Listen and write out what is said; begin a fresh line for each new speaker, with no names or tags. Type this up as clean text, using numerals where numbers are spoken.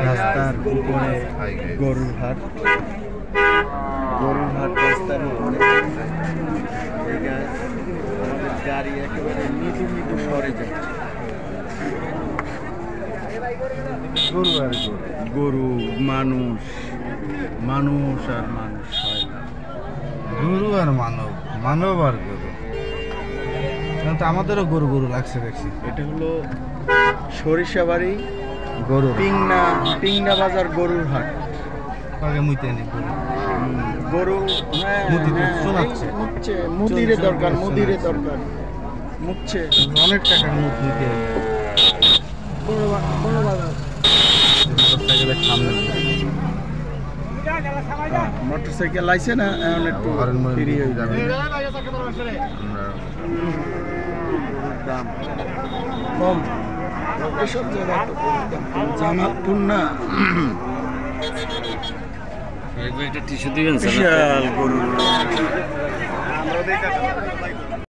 রাস্তার উপরে গরুর হাট, রাস্তার উপরে গাড়ি একেবারে মৃদু মৃদু সরে যাচ্ছে। গরু আর গরু, মানুষ আর মানুষ হয় না, গরু আর মানব আর গরু। আমাদেরও গরু লাগছে দেখছি। এটা হলো সরিষাবাড়ি গরু পিংনা বাজার গরুর হাট। আগে মুইতে নেই গরু শোনাচ্ছে, মুদিরে দরকার মুখছে অনেক টাকার মুখ নিতে। মোটরসাইকেলের সামনে মোটরসাইকেল আইছে না, এখন একটু ফ্রি হয়ে যাবে। দাম কম এসব জায়গায়, জামালপুর না
একটা টিস্যু দিবেন
বিশাল গরু।